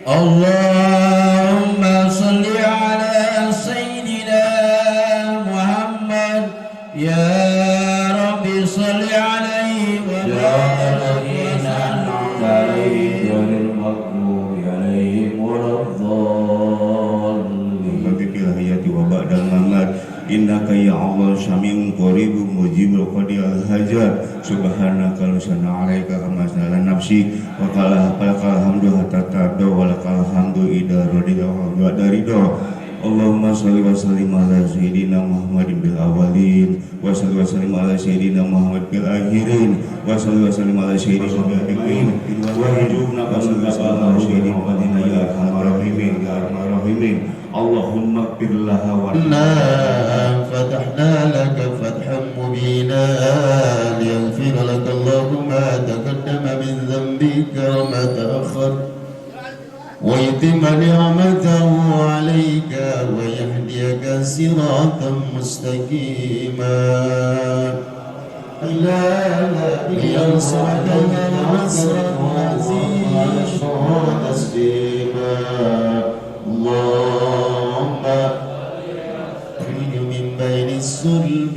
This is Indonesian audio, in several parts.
Allahumma salli ala Sayyidina Muhammad. Ya Rabbi salli alaihi wa sallim. Innaka ya Allah syami'un qaribun mujibul qadiyal hajat. Subhanaka lusana alaika kama asnala nafsi wa qala lakal hamdu hatta tarda wa lakal hamdu idza radida wa ba'da ridha. Allahumma shalli wa sallim ala sayyidina Muhammadin bil awwalin wa shalli wa sallim ala sayyidina Muhammad bil akhirin wa shalli wa sallim ala sayyidina Muhammadin wa hujubna qasalla sayyidina Muhammadin ya arhamar rahimin ya arhamar rahimin. Allahumma ighfir laha wa فتحنا لك فتحا مبينا ليغفر لك الله ما تقدم من ذنبك وما تأخر ويتم نعمته عليك ويهديك صراطا مستقيما لينصرك نصرا عزيزا وتسليما. اللهم بين الصلب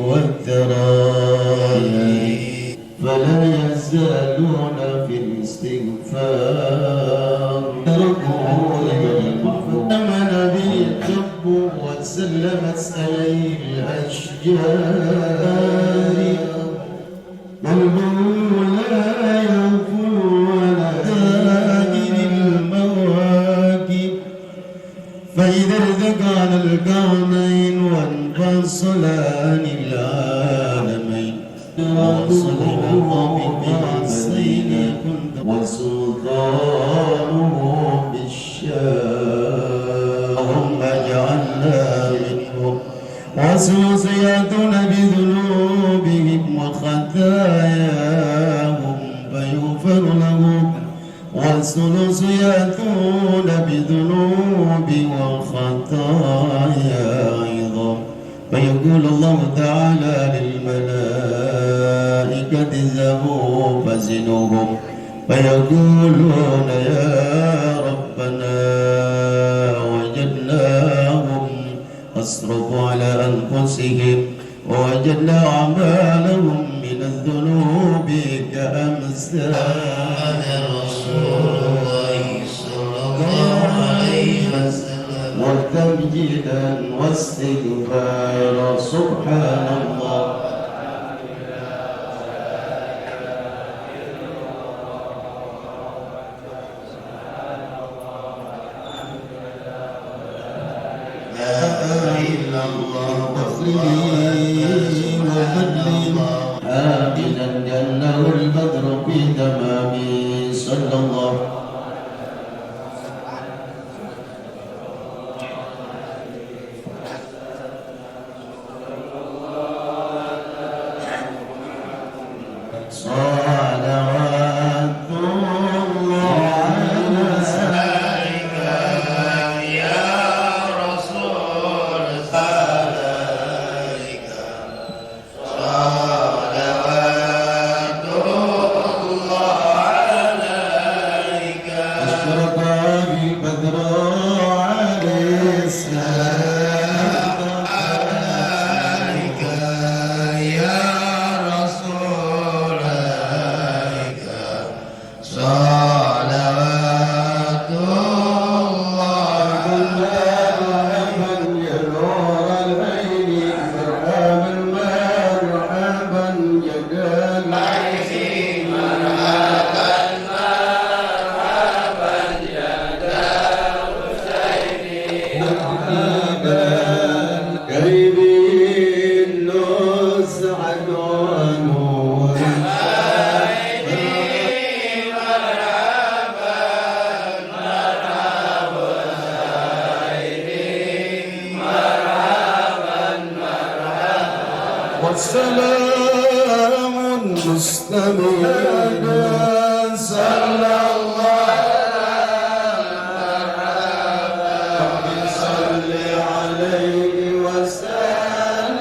والثرائ فلا يزالون في الاستغفار. آمن به الحب وسلمت عليه الأشجار والبر لا يغفر ولا تاجر المواكب فإذا ارتقى الكونين وانفصلان العالمين وصلهم بالسين وسلطانه بالشام. اللهم اجعلنا منهم وسوسياتنا بذنوبهم وخطاياهم فيغفر لهم والثلث يأتون بذنوب والخطايا أيضا فيقول الله تعالى للملائكة اذهبوا فزنوهم فيقولون يا ربنا وجدناهم أسرفوا على أنفسهم ووجدنا أعمالهم من الذنوب كأمثال وتمجيدا واستغفارا. سبحان الله لا إله إلا الله وسلم وسلم آمنا جنه البدر في تمام صلى الله والسلام مستمر صلى الله صل عليه وسلم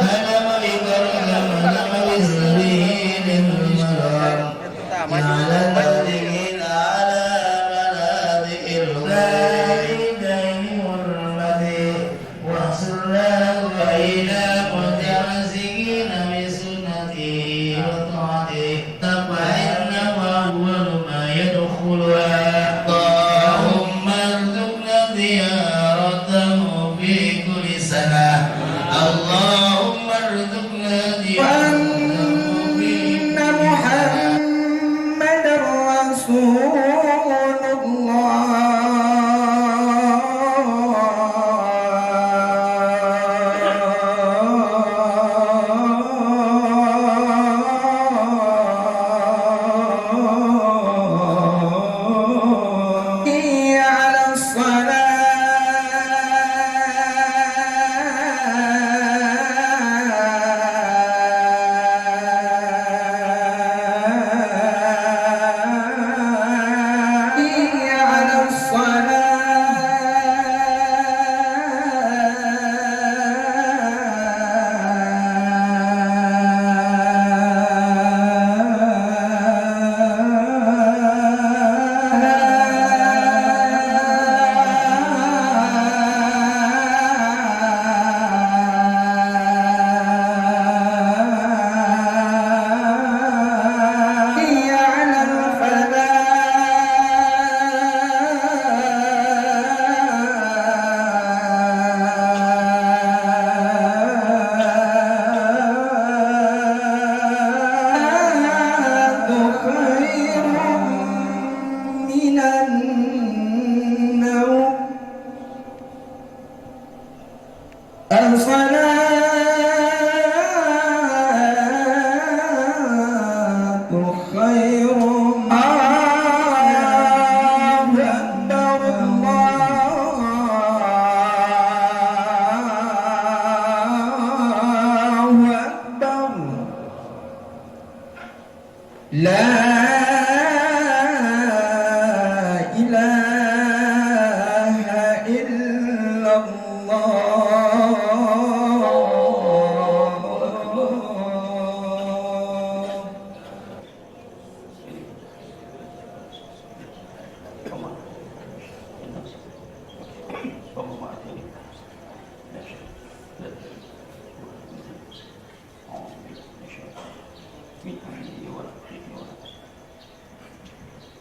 هلا ملك الحمد بسبيل المرام على الذين على منابئ الوالدين والمدي وصلى إلى متمسكين بسنته وطاعته فإنه أول ما يدخلها اللهم ارزقنا زيارته في كل سنة اللهم ارزقنا زيارته في وأن محمدا رسول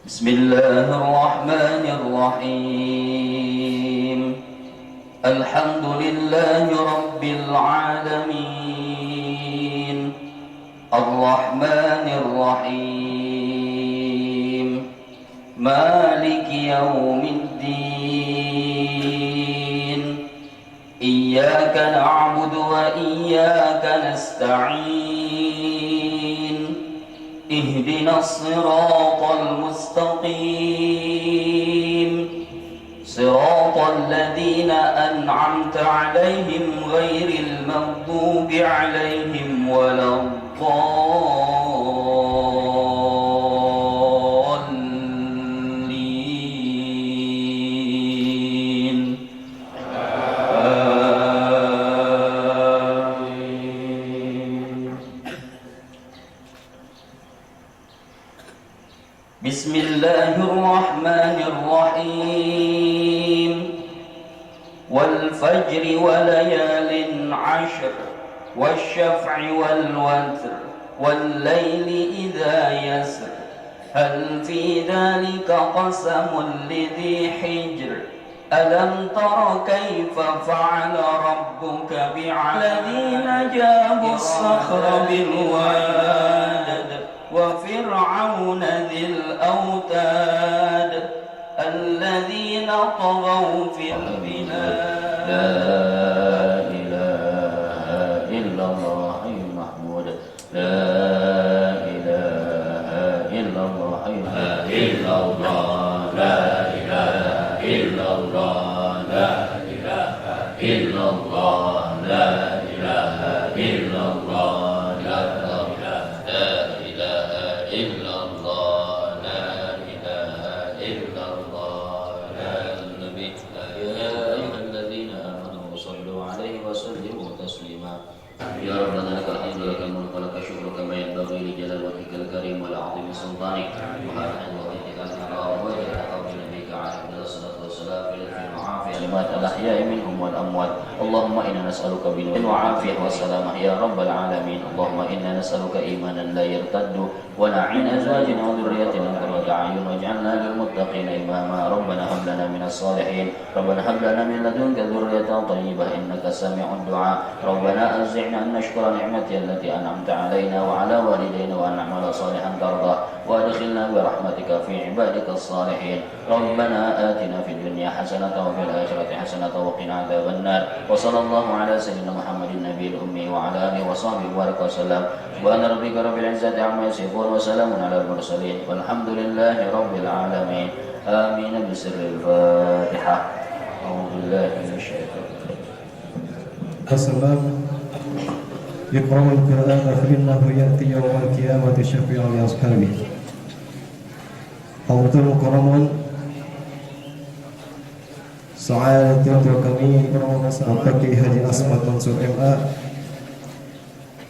بسم الله الرحمن الرحيم الحمد لله رب العالمين الرحمن الرحيم مالك يوم الدين إياك نعبد وإياك نستعين اهدنا الصراط المستقيم صراط الذين أنعمت عليهم غير المغضوب عليهم ولا الضالين بسم الله الرحمن الرحيم والفجر وليال عشر والشفع والوتر والليل إذا يسر هل في ذلك قسم لذي حجر ألم تر كيف فعل ربك الذين جابوا الصخر بالواد وفرعون ذي الأوتاد الذين طغوا في البلاد لا إله إلا الله حي محمود لا إله إلا الله حي إلا الله لا إله إلا الله لا إله إلا الله لا إله إلا الله لا إله إلا الله لا إله إلا الله لا النبي يا أيها الذين آمنوا صلوا عليه وسلموا تسليما يا ربنا لك الحمد لك الملك ولك الشكر كما ينبغي لجلال وجهك الكريم ولعظيم سلطانك سبحانك وبحمدك نبيك عليه الصلاة والسلام في المعافية لما الأحياء منهم والأموات اللهم إنا نسألك بالوعافية وعافية والسلامة يا رب العالمين اللهم إنا نسألك إيمانا لا يرتد ونعين أزواجنا وذريتنا قرة أعين واجعلنا للمتقين إماما ربنا هب لنا من الصالحين ربنا هب لنا من لدنك ذرية طيبة إنك سميع الدعاء ربنا أوزعنا أن نشكر نعمتي التي أنعمت علينا وعلى والدينا وأن نعمل صالحا ترضى وأدخلنا برحمتك في عبادك الصالحين ربنا آتنا في الدنيا حسنة وفي الآخرة حسنة وقنا عذاب النار وصلى الله على سيدنا محمد النبي الأمي وعلى آله وصحبه وبارك وسلم سبحان ربك رب العزة عما يصفون وسلام على المرسلين والحمد لله رب العالمين آمين بسر الفاتحة أعوذ بالله من الشيطان السلام يقرأ القرآن فإنه يأتي يوم القيامة شفيعا لأصحابه Hadratul Mukarramun Sa'adatul Tua kami Bapak Kiai Haji Asmad Mansur MA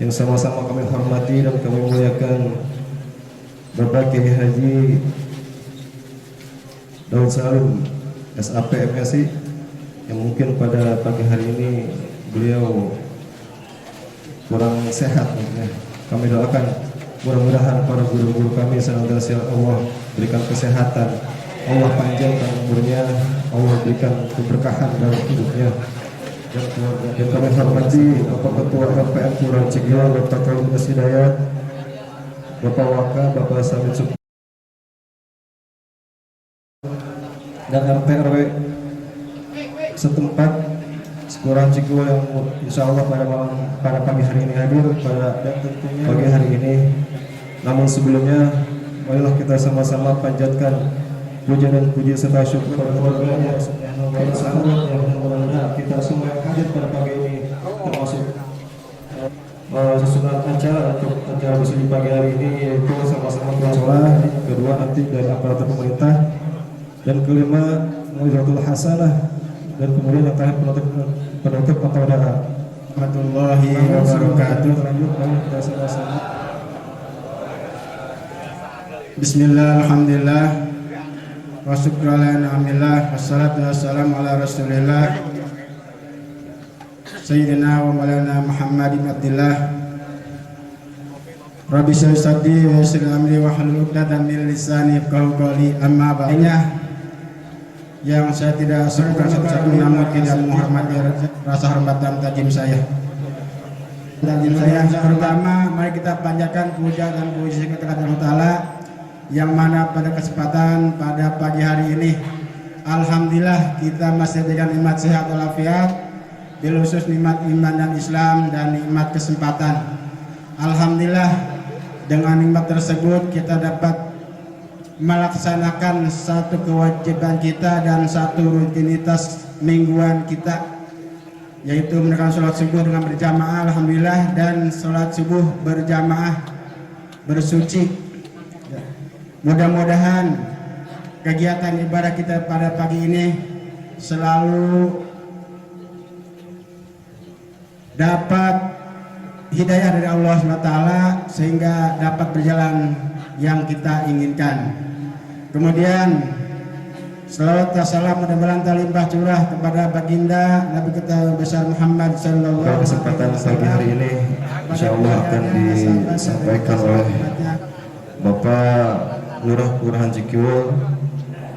yang sama-sama kami hormati dan kami muliakan Bapak Kiai Haji Daud Salim SAP MSI yang mungkin pada pagi hari ini beliau kurang sehat. Kami doakan mudah-mudahan para guru-guru kami senantiasa Allah berikan kesehatan, Allah panjangkan umurnya, Allah berikan keberkahan dalam hidupnya. Dan kami hormati Bapak Ketua RPM Kelurahan Cigiwa, Bapak Khalid Hidayat, Bapak Waka, Bapak Samit Sup dan RT RW setempat Kelurahan Cigiwa yang insya Allah pada pagi hari ini hadir pada pagi hari ini. Namun sebelumnya marilah kita sama-sama panjatkan puja dan puji serta syukur kepada Allah yang Subhanahu wa Ta'ala yang mudah-mudahan kita semua yang hadir pada pagi ini termasuk susunan acara untuk acara di pagi hari ini yaitu sama-sama sholat, kedua nanti dari aparatur pemerintah, dan kelima Mu'izatul Hasanah, dan kemudian yang terakhir penutup atau doa. Warahmatullahi wabarakatuh. Lanjut kita sama-sama. Bismillah, alhamdulillah, wa syukru ala ni'amillah, wassalatu wassalamu ala rasulillah Sayyidina wa maulana Muhammadin abdillah. Rabbi shrah li sadri wa yassir li amri wahlul 'uqdatam min lisani yafqahu qawli. Amma ba'du. Yang saya tidak sebutkan satu-satu namun tidak menghormati rasa hormat dan tajim saya. Tajim saya yang pertama, mari kita panjatkan puja dan puji kepada Allah Ta'ala yang mana pada kesempatan pada pagi hari ini alhamdulillah kita masih dengan nikmat sehat walafiat, bil khusus nikmat iman dan Islam dan nikmat kesempatan. Alhamdulillah dengan nikmat tersebut kita dapat melaksanakan satu kewajiban kita dan satu rutinitas mingguan kita, yaitu menunaikan sholat subuh dengan berjamaah alhamdulillah, dan sholat subuh berjamaah bersuci. Mudah-mudahan kegiatan ibadah kita pada pagi ini selalu dapat hidayah dari Allah SWT sehingga dapat berjalan yang kita inginkan. Kemudian selawat dan salam mudah-mudahan terlimpah curah kepada baginda Nabi kita besar Muhammad sallallahu alaihi wasallam. Kesempatan pagi hari ini insyaallah akan disampaikan oleh Bapak Lurah Kelurahan Cikiwul,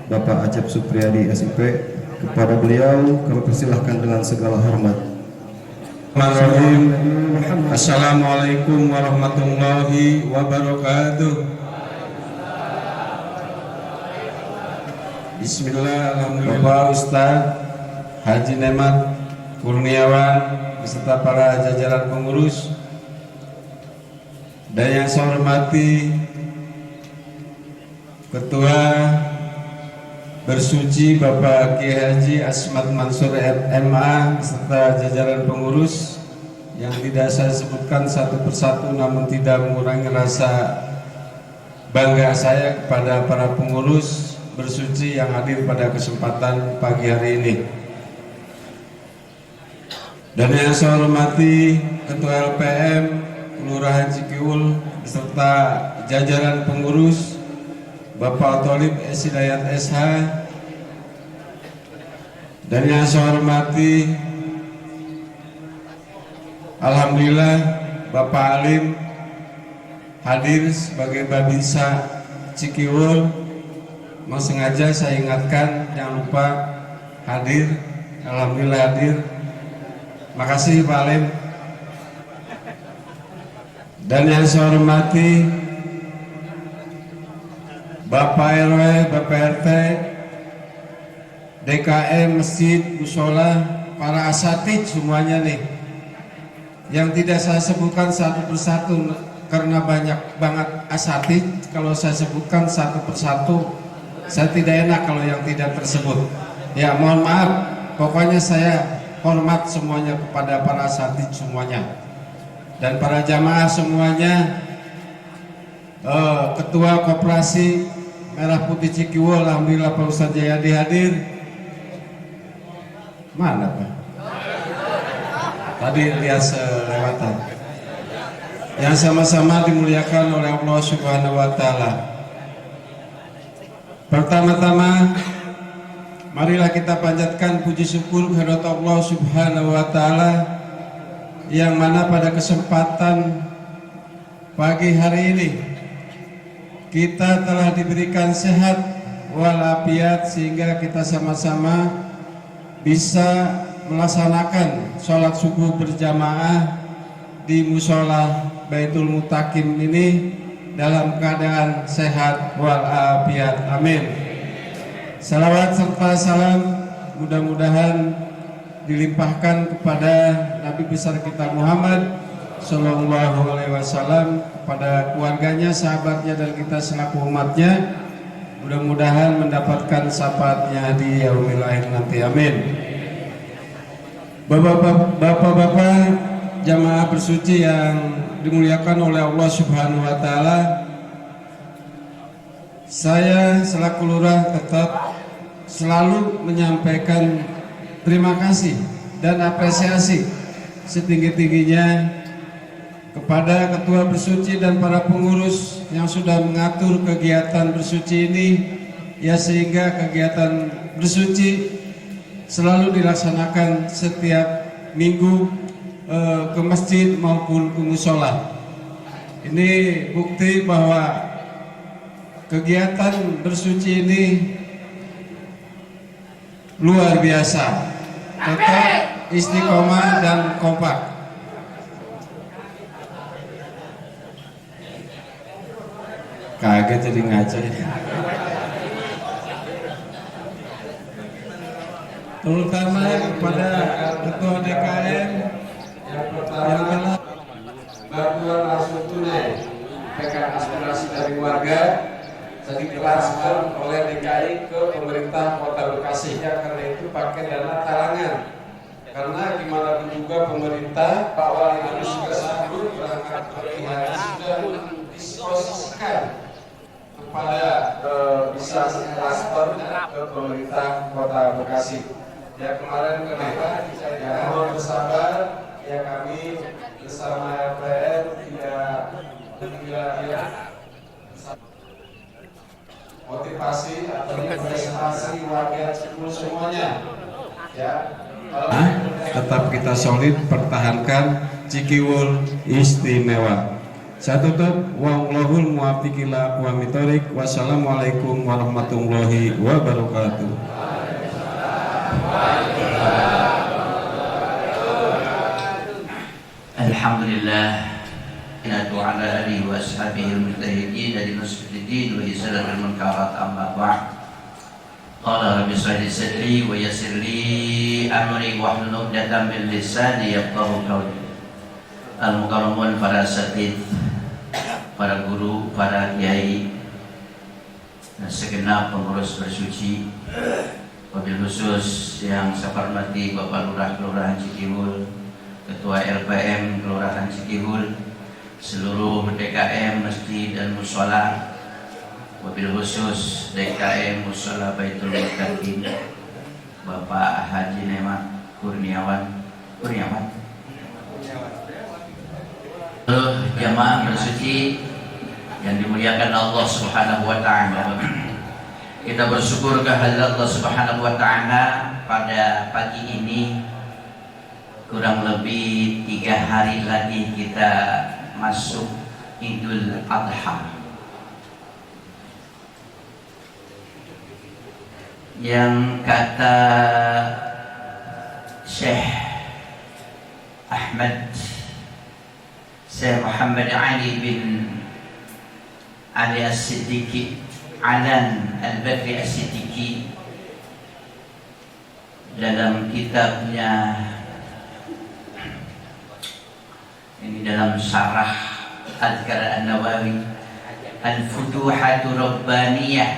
Bapak Acep Supriyadi SIP, Kepada beliau kami persilahkan dengan segala hormat. Assalamualaikum warahmatullahi wabarakatuh. Bismillah, alhamdulillah. Bapak Ustadz Haji Nemat Kurniawan beserta para jajaran pengurus, dan yang saya hormati Ketua Bersuci Bapak Kiai Haji Asmat Mansur MA beserta jajaran pengurus yang tidak saya sebutkan satu persatu, namun tidak mengurangi rasa bangga saya kepada para pengurus Bersuci yang hadir pada kesempatan pagi hari ini. Dan yang saya hormati Ketua LPM Kelurahan Cikiwul beserta jajaran pengurus, Bapak Tholib Hidayat SH, dan yang saya hormati alhamdulillah Bapak Alim hadir sebagai Babinsa Cikiwul. Mau sengaja saya ingatkan, jangan lupa hadir. Alhamdulillah hadir. Makasih Pak Alim. Dan yang saya hormati Bapak RW, Bapak RT, DKM, masjid, musola, para asatid semuanya nih, yang tidak saya sebutkan satu persatu karena banyak banget asatid. Kalau saya sebutkan satu persatu, saya tidak enak kalau yang tidak tersebut. Ya mohon maaf, pokoknya saya hormat semuanya kepada para asatid semuanya dan para jamaah semuanya. Ketua Koperasi Merah Putih Cikiwul, alhamdulillah Pak Ustadz Jayadi hadir. Mana Pak? Tadi lihat selewatan. Yang sama-sama dimuliakan oleh Allah Subhanahu wa Ta'ala. Pertama-tama, marilah kita panjatkan puji syukur kehadirat Allah Subhanahu wa Ta'ala, yang mana pada kesempatan pagi hari ini kita telah diberikan sehat walafiat sehingga kita sama-sama bisa melaksanakan sholat subuh berjamaah di musola Baitul Mutakim ini dalam keadaan sehat walafiat. Amin. Salawat serta salam mudah-mudahan dilimpahkan kepada Nabi besar kita Muhammad Sallallahu Alaihi Wasallam, kepada keluarganya, sahabatnya, dan kita selaku umatnya. Mudah-mudahan mendapatkan syafaatnya di yaumil akhir nanti. Amin. Bapak-bapak jamaah bersuci yang dimuliakan oleh Allah Subhanahu wa Ta'ala, saya selaku lurah tetap selalu menyampaikan terima kasih dan apresiasi setinggi-tingginya kepada Ketua Bersuci dan para pengurus yang sudah mengatur kegiatan bersuci ini, ya sehingga kegiatan bersuci selalu dilaksanakan setiap minggu ke masjid maupun ke musola. Ini bukti bahwa kegiatan bersuci ini luar biasa, tetap istiqomah dan kompak. Kaget jadi ngaco ya. Terutama kepada Ketua DKM yang telah bantuan langsung tunai pegang aspirasi dari warga ditransfer oleh DKI ke pemerintah Kota Bekasi. Ya, karena itu pakai dana talangan. Karena gimana pun juga pemerintah Pak Wali harus bersambut berangkat pergi haji sudah disposisikan kepada bisa transfer ke pemerintah Kota Bekasi. Ya kemarin kenapa? Ya mohon bersabar. Ya kami bersama LPM tidak motivasi atau prestasi warga Cikiwul semuanya. Ya. Tetap kita solid pertahankan Cikiwul istimewa. Saya tutup, wallahul muwaffiq ila aqwamit thoriq. Wassalamualaikum warahmatullahi wabarakatuh. Alhamdulillah Inatu ala alihi wa ashabihi al-mujtahidin dari nusfiddin wa izalat al-munkarat amma ba'd. Qala rabbi shrah li sadri wa yassir li amri wahlul 'uqdatam min lisani yafqahu qawli. Al-mukarramun para asatidz, para guru, para kiai, dan segenap pengurus bersuci, wabil khusus yang saya hormati Bapak Lurah Kelurahan Cikihul, Ketua LPM Kelurahan Cikihul, seluruh DKM Masjid dan Mushola, wabil khusus DKM Mushola Baitul Muttaqin, Bapak Haji Nemat Kurniawan, jamaah bersuci yang dimuliakan Allah Subhanahu wa taala. Kita bersyukur kehadirat Allah Subhanahu wa taala pada pagi ini. Kurang lebih 3 hari lagi kita masuk Idul Adha, yang kata Syekh Muhammad Ali bin Ali As-Siddiqi Alan Al-Bakri As-Siddiqi dalam kitabnya ini, dalam syarah Adhkar An-Nawawi, Al-Futuhatu Rabbaniyah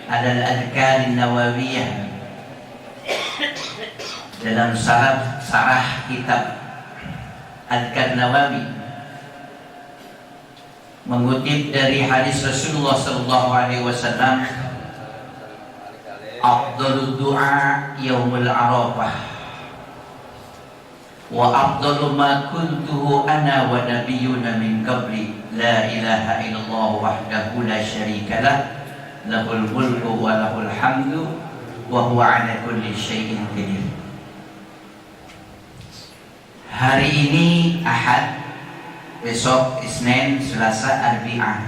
Al-Adhkar An-Nawawiyah, dalam syarah kitab Adhkar Nawawi, mengutip dari hadis Rasulullah SAW, afdalud du'a yaumul arafah wa afdalu ma kuntuhu ana wa nabiyyuna min qabli la ilaha illallah wahdahu la syarika lah lahul mulku wa lahul hamdu wa huwa ala kulli syai'in qadir. Hari ini Ahad, besok Isnin, Selasa, Arbi'ah.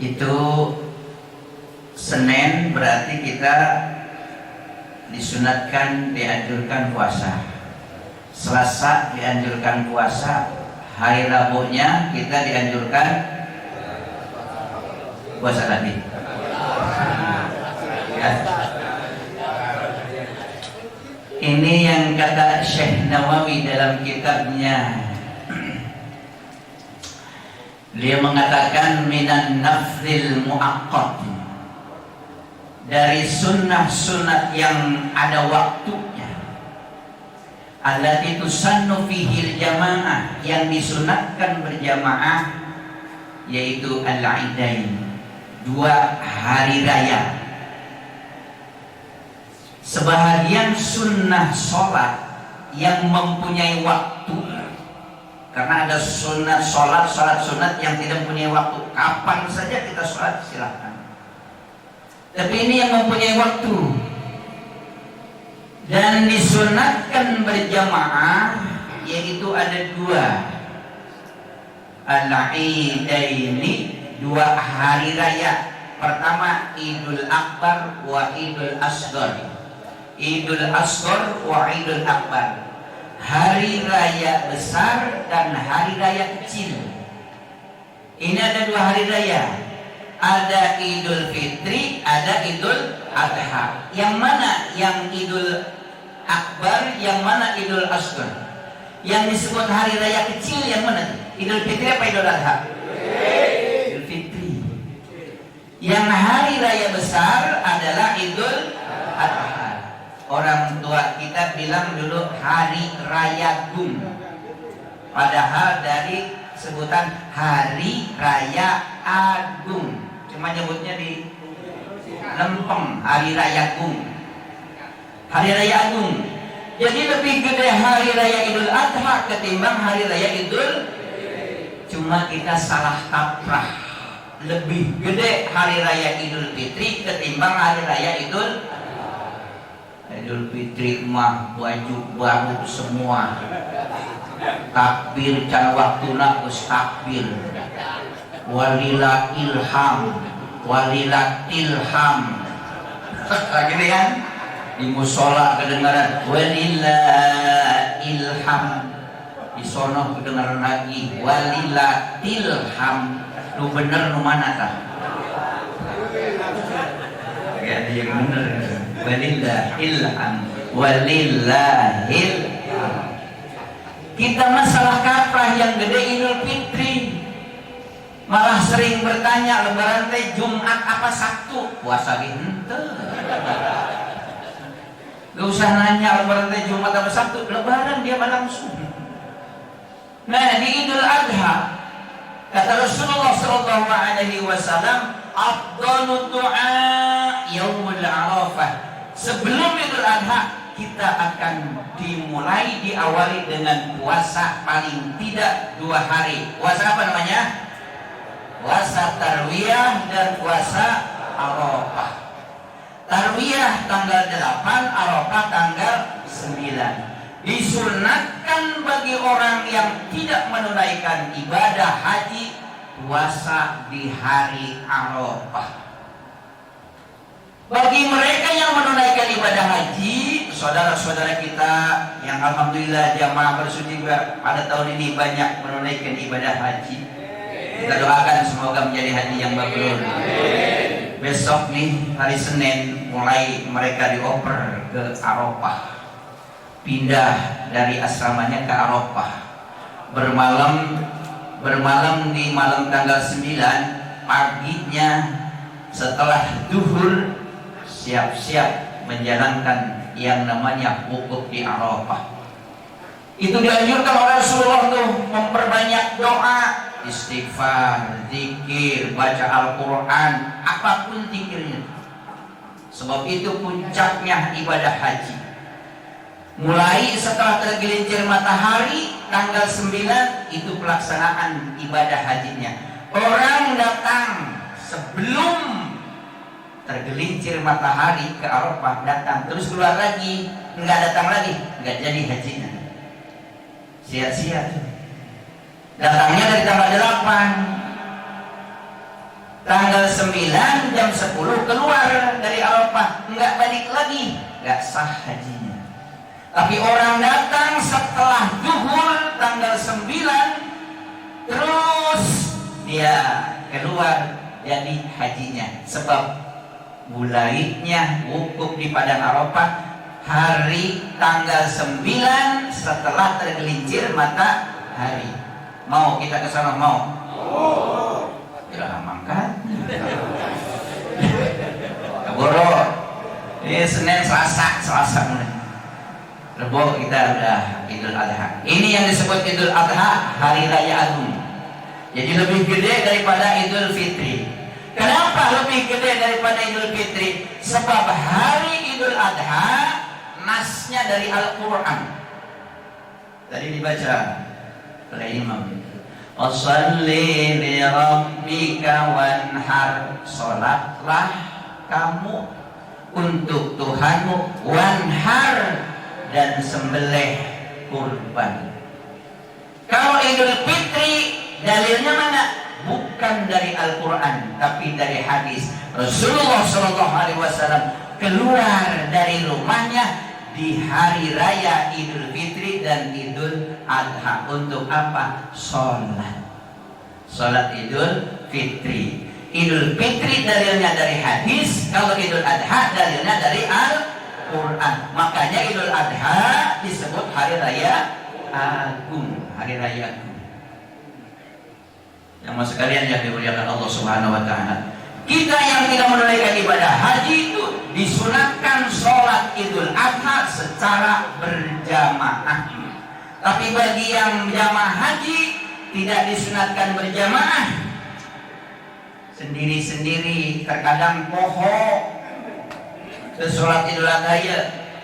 Itu Senin berarti kita disunatkan, dianjurkan puasa. Selasa dianjurkan puasa. Hari Rabunya kita dianjurkan puasa lagi. Ya. Ini yang kata Syekh Nawawi dalam kitabnya. Dia mengatakan minan naflil muaqqat, dari sunnah-sunnah yang ada waktunya, allati tusannu fihil jamaah, yang disunatkan berjamaah, yaitu al-idain, 2 hari raya. Sebahagian sunnah sholat yang mempunyai waktu, karena ada sunnah sholat sunat yang tidak mempunyai waktu, kapan saja kita sholat silahkan. Tapi ini yang mempunyai waktu dan disunatkan berjamaah, yaitu ada 2 al-idaini, 2 hari raya. Pertama Idul Akbar wa Idul Asghar. Idul Asghar wa Idul Akbar, hari raya besar dan hari raya kecil. Ini ada 2 hari raya, ada Idul Fitri, ada Idul Adha. Yang mana yang Idul Akbar, yang mana Idul Asghar? Yang disebut hari raya kecil yang mana? Idul Fitri apa Idul Adha? Idul Fitri. Yang hari raya besar adalah Idul Adha. Orang tua kita bilang dulu hari raya Gung, padahal dari sebutan hari raya Agung, cuma nyebutnya di lempeng hari raya Gung, hari raya Agung. Jadi lebih gede hari raya Idul Adha ketimbang hari raya Idul, cuma kita salah kaprah. Lebih gede hari raya Idul Fitri ketimbang hari raya Idul Fitri mah baju baru semua, takbir can waktuna geus takbir, walila ilham, walila tilham, gini kan? Di musola kedengaran walillahil hamd. Di sono kedengaran lagi walillahil hamd. Nu bener nu mana tah? Ya yang bener. Walillahil hamd. Walillahil hamd. Kita masalah kaprah yang gede Idul Fitri. Malah sering bertanya lebaran teh Jumat apa Sabtu? Puasa ge henteu. Gak usah nanya lebaran teh Jumat apa Sabtu, lebaran dia langsung. Nah, di Idul Adha kata Rasulullah sallallahu alaihi wasallam, afdhalud du'a yaumul Arafah. Sebelum Idul Adha kita akan diawali dengan puasa paling tidak 2 hari. Puasa apa namanya? Puasa Tarwiyah dan puasa Arafah. Tarwiyah tanggal 8, Arafah tanggal 9. Disunatkan bagi orang yang tidak menunaikan ibadah haji puasa di hari Arafah. Bagi mereka yang menunaikan ibadah haji, saudara-saudara kita yang alhamdulillah jamaah bersuci pada tahun ini banyak menunaikan ibadah haji. Kita doakan semoga menjadi haji yang mabrur. Besok nih hari Senin mulai mereka dioper ke Arafah, pindah dari asramanya ke Arafah, bermalam di malam tanggal 9, paginya setelah duhur siap-siap menjalankan yang namanya wukuf di Arafah. Itu dianjurkan oleh Rasulullah untuk memperbanyak doa, istighfar, zikir, baca Al-Quran, apapun zikirnya. Sebab itu puncaknya ibadah haji. Mulai setelah tergelincir matahari tanggal 9 itu pelaksanaan ibadah hajinya. Orang datang sebelum tergelincir matahari ke Arafah, datang terus keluar lagi, nggak datang lagi, nggak jadi hajinya. Sia-sia. Datangnya dari tanggal 8, tanggal 9 jam 10 keluar dari Arafah, nggak balik lagi, nggak sah hajinya. Tapi orang datang setelah zuhur tanggal 9 terus dia keluar jadi hajinya. Sebab mulainya wukuf di padang Arafah hari tanggal 9 setelah tergelincir matahari. Mau kita ke sana mau? Ya mangkat. Kaboro. Ini Senin, Selasa mulai. Rebo kita udah Idul Adha. Ini yang disebut Idul Adha, hari raya agung. Jadi lebih gede daripada Idul Fitri. Kenapa lebih gede daripada Idul Fitri? Sebab hari Idul Adha nasnya dari Al-Quran. Tadi dibaca oleh imam. Wassalli li rabbika wanhar. Salatlah kamu untuk Tuhanmu, wanhar, dan sembelih kurban. Kalau Idul Fitri dalilnya mana? Bukan dari Al-Quran, tapi dari hadis. Rasulullah SAW keluar dari rumahnya di hari raya Idul Fitri dan Idul Adha. Untuk apa? Sholat Idul Fitri. Idul Fitri dalilnya dari hadis, kalau Idul Adha dalilnya dari Al-Quran. Makanya Idul Adha disebut hari raya agung, hari raya agung. Yang sekalian yang dimuliakan Allah Subhanahu wa taala, kita yang tidak menunaikan ibadah haji itu disunatkan sholat Idul Adha secara berjamaah. Tapi bagi yang jamaah haji tidak disunatkan berjamaah, sendiri-sendiri, terkadang poho ke sholat Idul Adha ya.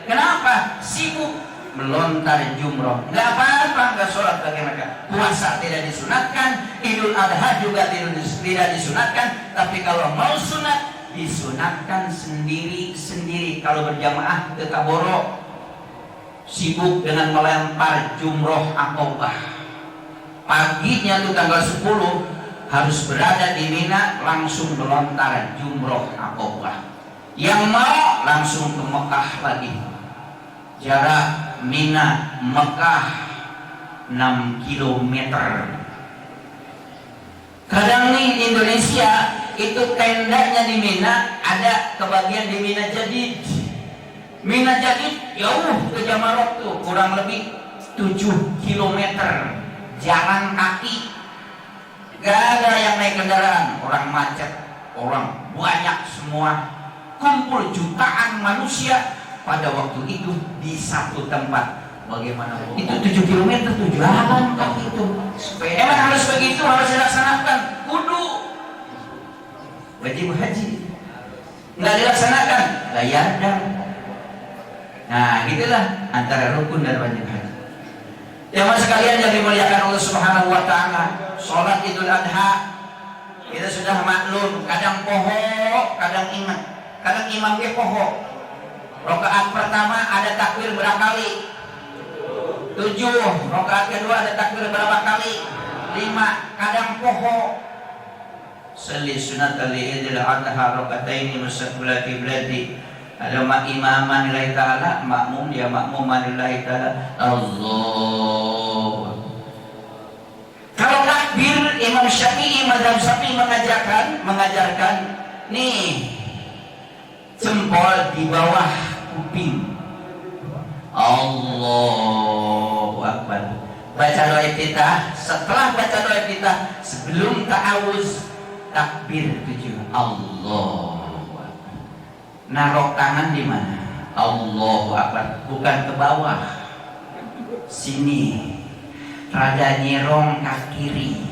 Kenapa? Sibuk melontar jumroh. Nggak apa-apa, nggak sholat bagi mereka. Puasa tidak disunatkan, Idul Adha juga tidak disunatkan. Tapi kalau mau sunat, disunatkan sendiri-sendiri. Kalau berjamaah ke Kaboro, sibuk dengan melempar jumroh Aqobah. Paginya tuh tanggal 10 harus berada di Mina, langsung melontar jumroh Aqobah. Yang mau langsung ke Mekah lagi. Jarak Mina Mekah 6 kilometer. Kadang nih di Indonesia itu tendanya di Mina, ada kebagian di Mina Jadid. Mina Jadid jauh ke Jamarot tuh, kurang lebih 7 kilometer jalan kaki. Gak ada yang naik kendaraan, orang macet, orang banyak semua, kumpul jutaan manusia pada waktu itu di satu tempat. Bagaimana itu 7 km tuh jalan kaki itu. Emang harus begitu, harus dilaksanakan kudu wajib haji. Nggak dilaksanakan bayar dan. Nah gitulah antara rukun dan wajib haji. Jamaah sekalian yang dimuliakan Allah Subhanahu wa taala, salat Idul Adha kita sudah maklum, kadang poho, kadang imam. Kadang imam ke poho. Rakaat pertama ada takbir berapa kali? 7. Rakaat kedua ada takbir berapa kali? 5. Kadang poho. Salli sunat Idul Adha rakataini mustaqbilati bladi. Ada imaman lillahi ta'ala, makmum dia makmuman lillahi ta'ala. Allah. Kalau takbir Imam Syafi'i, mazhab Syafi'i mengajarkan nih jempol di bawah kuping. Allahu Akbar. Baca doa iftitah, setelah baca doa iftitah sebelum ta'awuz takbir 7. Allah. Narok tangan di mana? Allahu Akbar, bukan ke bawah. Sini. Rada nyerong ke kiri.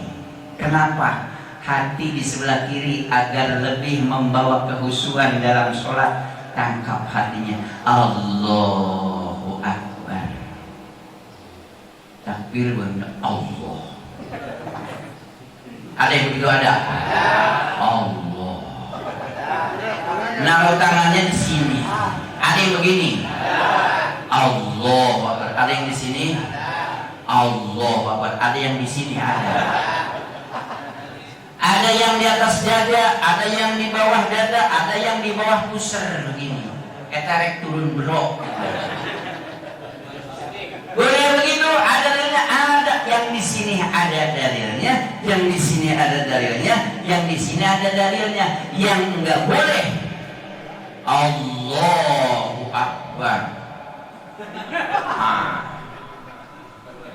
Kenapa? Hati di sebelah kiri agar lebih membawa kehusuan dalam sholat. Tangkap hatinya. Allahu Akbar. Takbir benar. Allah. Ada yang begitu ada? Allah. Naruh tangannya di sini. Ada yang begini. Allah. Ada yang di sini. Allah. Ada yang di sini. Ada yang di atas dada, ada yang di bawah dada, ada yang di bawah pusar begini. Ketarek turun berok. Boleh begitu? Ada dalilnya. Ada yang di sini ada dalilnya, yang di sini ada dalilnya, yang di sini ada dalilnya. Yang enggak boleh. Allahu Akbar.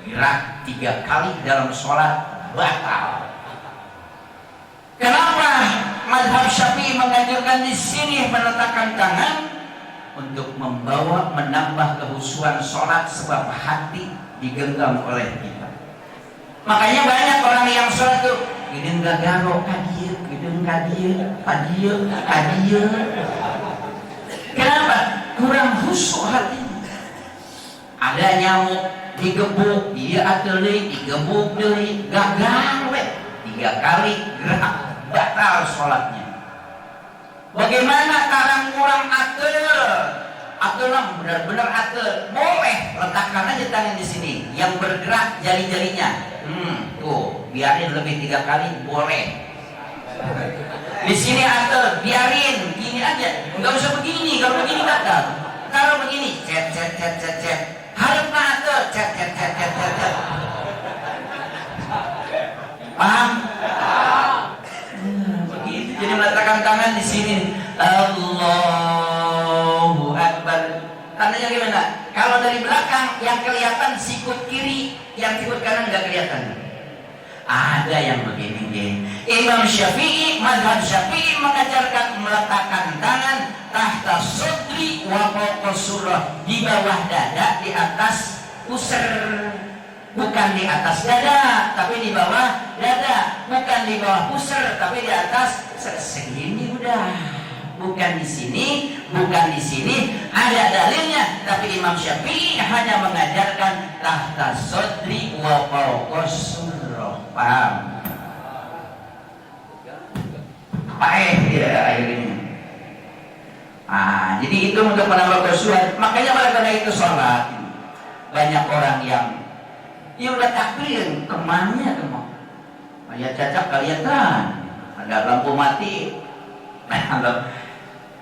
Gerak 3 kali dalam sholat batal. Kenapa mazhab Syafi'i menganjurkan di sini meletakkan tangan untuk membawa menambah kehusuan sholat sebab hati digenggam oleh kita. Makanya banyak orang yang sholat tuh gini nggak garok kadir, gini kadir. Kenapa? Kurang khusyuk hatinya. Ada nyamuk digebuk, dia ateli digebuk deui, gagal 3 kali gerak batal sholatnya. Bagaimana tarang kurang atel? Atel benar-benar atel. Boleh letakkan aja tangan di sini. Yang bergerak jari-jarinya. Tuh biarin lebih 3 kali boleh. Di sini atel biarin gini aja. Enggak usah begini. Kalau begini batal. Kalau begini cet. Harap atel cet. Paham? Begitu. Jadi meletakkan tangan di sini. Allahu Akbar. Tandanya gimana? Kalau dari belakang yang kelihatan sikut kiri, yang sikut kanan nggak kelihatan. Ada yang begini, geng. Imam Syafi'i, mazhab Syafi'i mengajarkan meletakkan tangan tahta sudri wa fawqa surah, di bawah dada, di atas pusar. Bukan di atas dada, tapi di bawah dada. Bukan di bawah pusar, tapi di atas segini udah. Bukan di sini, bukan di sini. Ada dalilnya, tapi Imam Syafi'i hanya mengajarkan tahta sodri wa fawqa surah. Paham? Ya akhirnya. Jadi itu untuk menambah kehusuan. Makanya pada karena itu sholat banyak orang yang udah takbir kemana kemana. Ayat cacak kelihatan, ada lampu mati.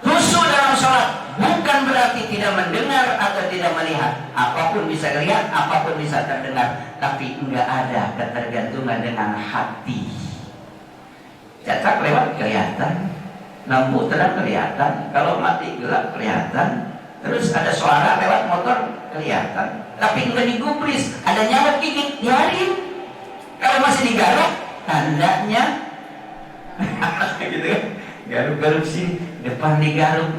Khusyuk dalam sholat bukan berarti tidak mendengar atau tidak melihat. Apapun bisa lihat, apapun bisa terdengar, tapi enggak ada ketergantungan dengan hati. Cacat lewat kelihatan, lampu terang kelihatan, kalau mati gelap kelihatan, terus ada suara lewat motor kelihatan, tapi enggak digubris, ada nyamuk gigit, biarin. Kalau masih digaruk, tandanya gitu kan, garuk-garuk sini, depan digaruk.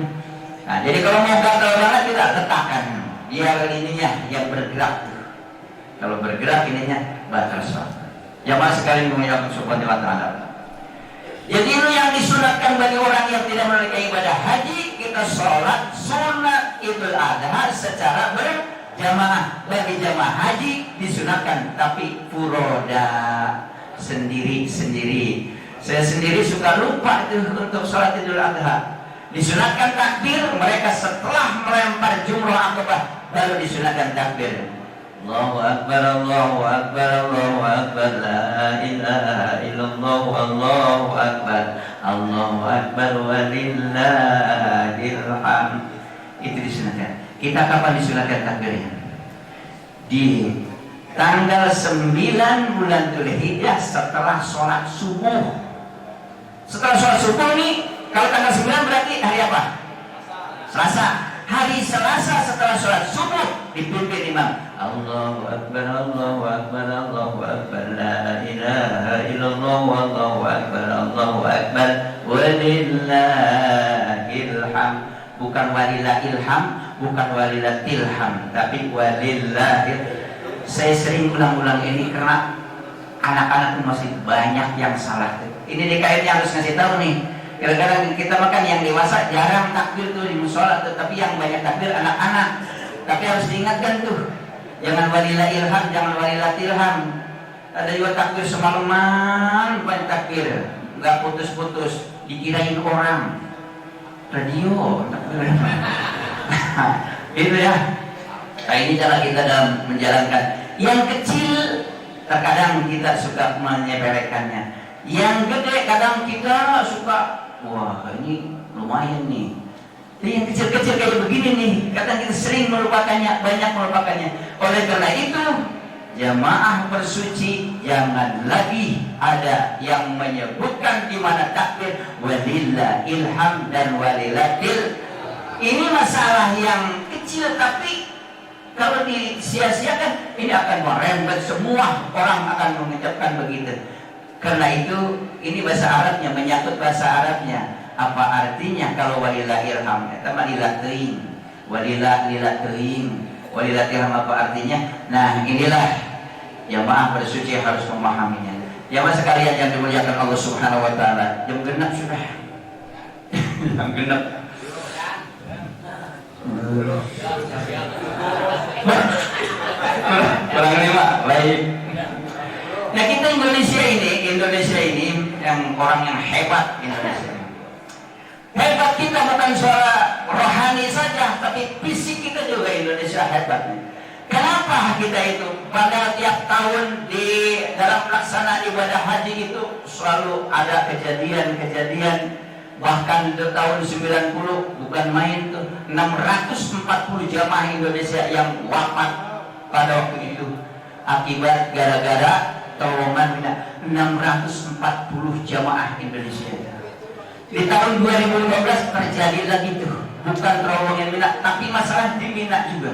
Nah, jadi kalau mau gagal banget kita letakkan, biar ininya yang bergerak. Kalau bergerak ininya batal sholat. Jamaah sekalian mengucapkan subhanahu wa ta'ala. Jadi ini yang disunatkan bagi orang yang tidak menunaikan ibadah haji, kita sholat sunat Idul Adha secara berjamaah. Bagi jamaah haji disunatkan, tapi furoda, sendiri-sendiri. Saya sendiri suka lupa itu untuk sholat Idul Adha. Disunatkan takbir, mereka setelah melempar jumrah akobah baru disunatkan takbir. Allahu Akbar, Allahu Akbar, Allahu Akbar, la ilaha illallah, Allahu Akbar, Allahu Akbar, walillahil hamd. Itu disunatkan. Kita kapan disunatkan takbirnya? Di tanggal 9 bulan Dzulhijjah setelah sholat subuh. Setelah sholat subuh nih, kalau tanggal 9 berarti hari apa? Selasa. Hari Selasa setelah sholat subuh dipimpin imam. Allahu Akbar, Allahu Akbar, Allahu Akbar, la ilaha illallah, Allahu Akbar, Allahu Akbar, walillahil hamd. Bukan walillahil hamd, bukan walillatil hamd, tapi walillahil. Saya sering ulang-ulang ini karena anak-anak masih banyak yang salah. Ini DKM harus ngasih tahu nih. Kadang-kadang kita makan yang dewasa jarang takbir tuh di musola, tetapi yang banyak takbir anak-anak. Tapi harus diingatkan tuh, jangan walillahil hamd, jangan walillatil hamd. Ada juga takbir semalaman, banyak takbir, nggak putus-putus, dikirain orang. Radio, takbir. Itu ya. Nah, ini cara kita dalam menjalankan. Yang kecil terkadang kita suka menyepelekannya. Yang gede kadang kita suka, wah ini lumayan nih. Jadi yang kecil-kecil kayak begini nih, kadang kita sering melupakannya, banyak melupakannya. Oleh karena itu, jamaah bersuci jangan lagi ada yang menyebutkan di mana takbir walillahil hamd dan walillatil. Ini masalah yang kecil, tapi kalau disia-siakan ini akan merembet, semua orang akan mengucapkan begitu. Karena itu ini bahasa Arabnya, menyangkut bahasa Arabnya. Apa artinya kalau walillahil hamd? Eta mah lillah teuing. Walillah teuing. Walillatil hamd apa artinya? Nah, inilah jamaah bersuci harus memahaminya. Jamaah sekalian yang dimuliakan Allah Subhanahu wa taala. Jam genap sudah. Jam genap. Kurang lima, baik. Nah, kita Indonesia ini yang orang yang hebat Indonesia. Hebat kita bukan secara rohani saja, tapi fisik kita juga Indonesia hebat. Kenapa kita itu pada tiap tahun di dalam pelaksanaan ibadah haji itu selalu ada kejadian-kejadian, bahkan di tahun 90 bukan main tuh 640 jamaah Indonesia yang wafat pada waktu itu akibat gara-gara terowongan Mina. 640 jamaah Indonesia. Di tahun 2015 terjadi lagi tuh, bukan terowongan Mina, tapi masalah di Mina juga.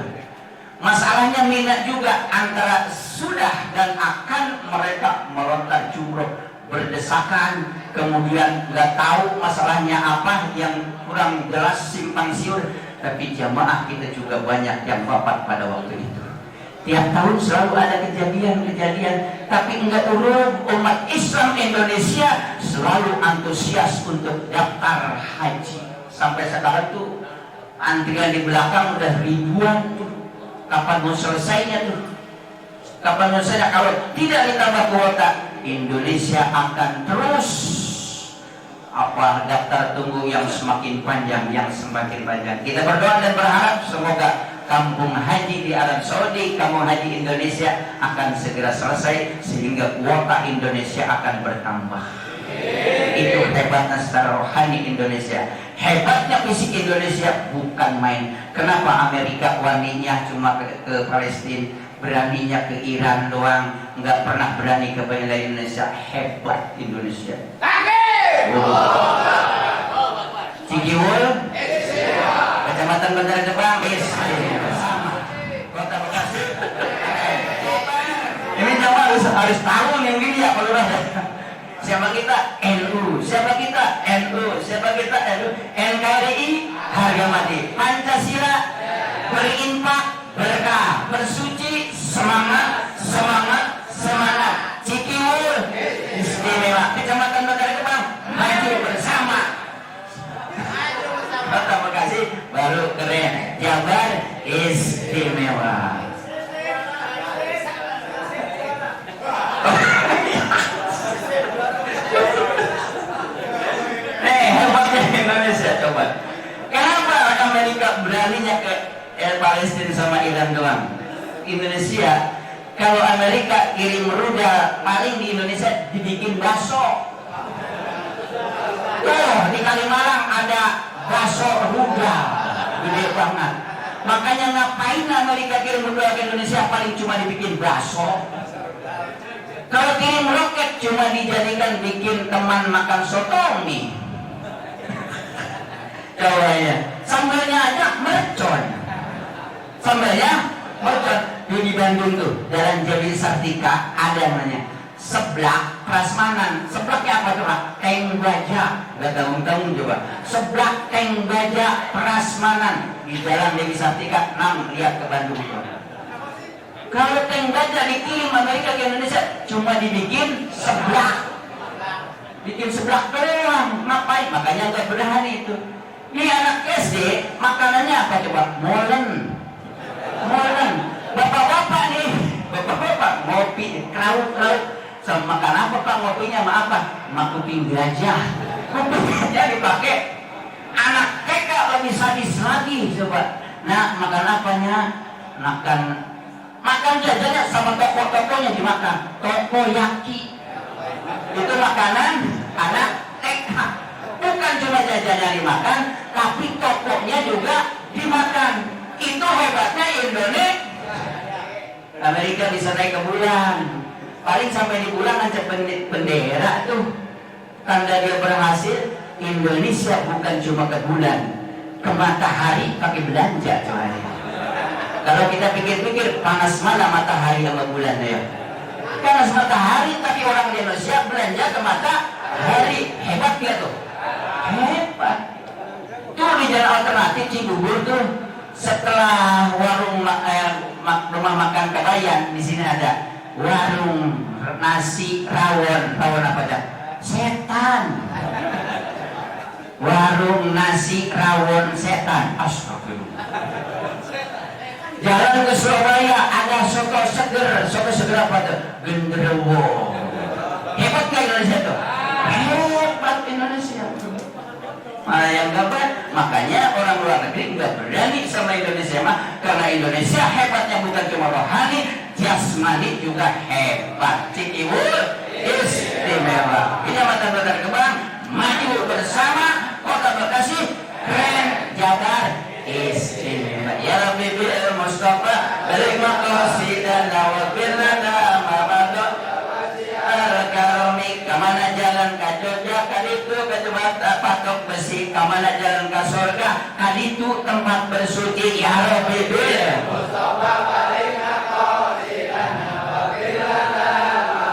Masalahnya Mina juga, antara sudah dan akan mereka melontar jumroh berdesakan, kemudian nggak tahu masalahnya apa, yang kurang jelas, simpang siur. Tapi jamaah kita juga banyak yang wafat pada waktu itu. Tiap tahun selalu ada kejadian-kejadian, tapi enggak turun. Umat Islam Indonesia selalu antusias untuk daftar haji. Sampai sekarang tuh antrian di belakang udah ribuan tuh. Kapan mau selesainya tuh? Kapan mau selesainya? Kalau tidak ditambah kuota, Indonesia akan terus daftar tunggu yang semakin panjang, yang semakin panjang. Kita berdoa dan berharap semoga kampung haji di Arab Saudi, kampung haji Indonesia akan segera selesai sehingga kuota Indonesia akan bertambah. Itu hebatnya secara rohani Indonesia. Hebatnya fisik Indonesia bukan main. Kenapa Amerika waninya cuma ke Palestina, beraninya ke Iran doang, nggak pernah berani ke wilayah Indonesia. Hebat Indonesia. Cikiwul, Kecamatan Bandar Gebang, Kota Bekasi. Ini coba harus tahu yang gini ya Pak Lurah. Siapa kita? NU. Siapa kita? NU. Siapa kita? NU. NKRI harga mati. Pancasila berinfak berkah, bersuci semangat, semangat, semangat. Cikiwul istimewa. Kecamatan Bandar Gebang maju bersama. Kota Bekasi baru keren. Jabar istimewa. Indonesia coba. Kenapa Amerika beraninya ke Palestina sama Iran doang? Indonesia, kalau Amerika kirim rudal, paling di Indonesia dibikin bakso. Tuh di Kalimalang ada bakso rudal, gede banget. Makanya ngapain Amerika kirim rudal ke Indonesia? Paling cuma dibikin bakso. Kalau kirim roket cuma dijadikan bikin teman makan soto nih. Coba ya, sambalnya aja mercon. Sambalnya mercon. Di Bandung tuh, Jalan Jadi Sartika ada namanya seblak prasmanan. Seblaknya apa tuh Pak? Keng baja. Gak tahu coba. Seblak keng baja prasmanan di Jalan Jadi Sartika 6, lihat ke Bandung tuh. Kalau keng baja dikirim Amerika ke Indonesia cuma dibikin seblak. Bikin seblak doang. Ngapain? Makanya gak berani itu. Ini anak SD makanannya apa coba? Molen. Bapak-bapak nih, bapak-bapak ngopi, kraut. Sama makan apa Pak? Ngopinya sama apa? Sama kuping gajah. Kuping gajah dipakai. Anak TK lebih sadis lagi coba. Nah makan apanya? Makan jajannya sama toko-tokonya dimakan. Tokoyaki. Itu makanan anak TK. Bukan cuma jajannya dimakan, tapi tokonya juga dimakan. Itu hebatnya Indonesia. Amerika bisa naik ke bulan. Paling sampai di bulan aja bendera tuh. Tanda dia berhasil. Indonesia bukan cuma ke bulan, ke matahari pakai belanja coba. Kalau kita pikir-pikir, panas mana matahari sama bulan ya? Panas matahari, tapi orang di Indonesia belanja ke matahari. Hebat dia tuh. Hebat. Tuh di jalan alternatif Cibubur tuh, setelah warung rumah makan Kebayan, di sini ada warung nasi rawon apa dah? Setan. Warung nasi rawon setan. Astagfirullah. Jalan ke Surabaya ada soto seger apa tuh? Genderuwo. Hebat kan Indonesia tuh? Hebat Indonesia. Mana yang dapat? Makanya orang luar negeri nggak berani sama Indonesia mah, karena Indonesia hebatnya bukan cuma rohani, jasmani juga hebat. Cikiwul istimewa. Kecamatan Bandar Gebang maju bersama. Kota Bekasi keren. Jabar istimewa. Ya Rabbi bil Mustafa terima kasih dan nawabir lana mabado al-karami. Kamana jalan ke Jogja, kaditu ke Jembatan Patok Besi. Kamana jalan ke surga, kaditu tempat bersuci. Ya Rabbi bil Mustafa terima kasih dan nawabir lana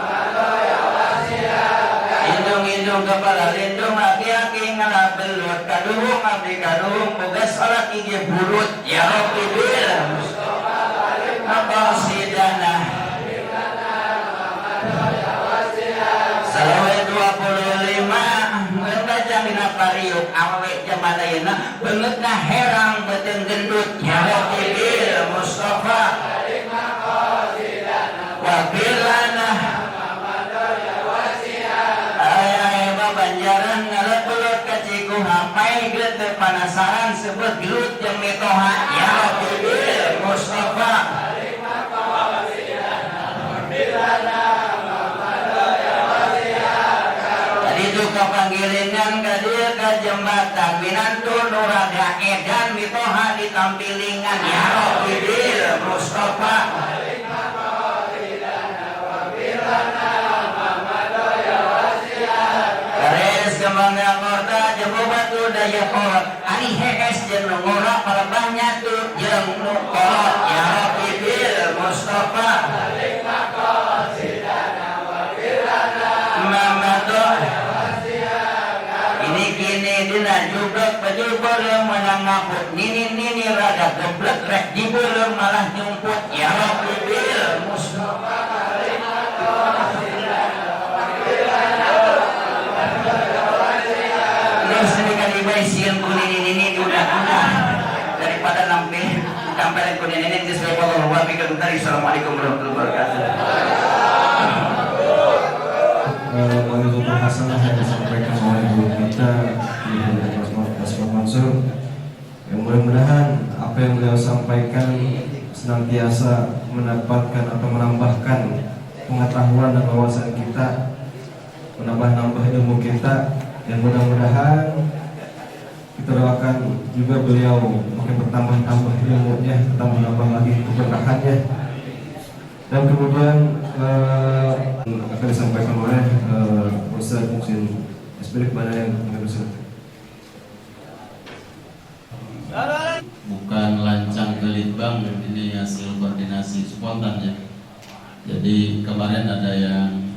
mabado ya wasiat. Indung kepala lindung aki-aki ngalap belut kaduhung abdi kaduhung boga salat igi burut. Ya Rabbi bil Mustafa terima kasih dan Salawat 25 membaca dina pariuk awe zaman ayeuna beungeutna herang beuteung gendut. Ya Rabbi bil Mustafa terima kasih dan wa bilana Banjaran ngalepeuleut ka Cikuha pai geus teu panasaran sebut gelut jeung metoha. Ya Rabbi bil Mustafa terima kasih dan bilana ka panggilingan ka dieu ka jembatan binantu nu rada edan mitoha ditampilingan ya Rabbi bil Mustafa Garis kemangga kota jebo batu daya kolot ari hees jeung nu ngora palebahnya tuh jeung nu kolot ya Rabbi bil Mustafa ini kini dina jublek pejubur yang menang ngaput nini rada geblek rek jibur malah nyumput ya Rabbi bil Mustafa terus ini kali baisian kuning ini udah daripada nampil tampilin kuning ini disebut wa bika dari assalamualaikum warahmatullahi wabarakatuh. Menurut hasanah yang disampaikan oleh guru kita Mas Mansur, yang mudah-mudahan apa yang beliau sampaikan senantiasa mendapatkan atau menambahkan pengetahuan dan wawasan kita, menambah ilmu kita, dan mudah-mudahan kita doakan juga beliau makin bertambah ilmunya, bertambah lagi keberkahannya. Dan kemudian akan disampaikan oleh Ustaz Muhsin SPD kepada yang Ustaz. Bukan lancang gelit bang, ini hasil koordinasi spontan ya. Jadi kemarin ada yang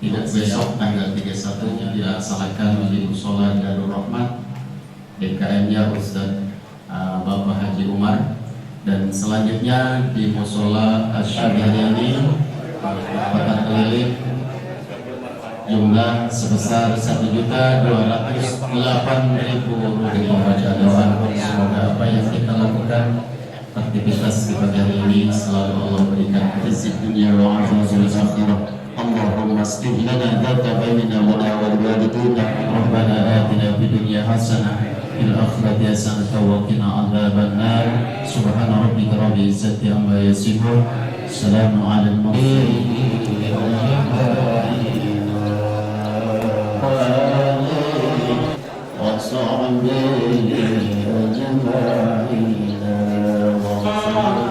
tidak besok tanggal 31 yang dilaksanakan di Musola Darul Rahmat DKM-nya Ustaz Bapak Haji Umar. Dan selanjutnya di Musola Asyadiyani Kota Keliling jumlah sebesar 1.208.000 rupiah. Doa semoga apa yang kita lakukan aktivitas di pagi hari ini selalu Allah berikan rezeki dunia wa akhirah. Allahumma aslih lana dzata bainana wa walidina rabbana atina fid dunya hasanah fil akhirati hasanatan wa qina adzabannar. Subhana rabbika rabbil izzati amma yasifun. Assalamu alal mursalin. Come on.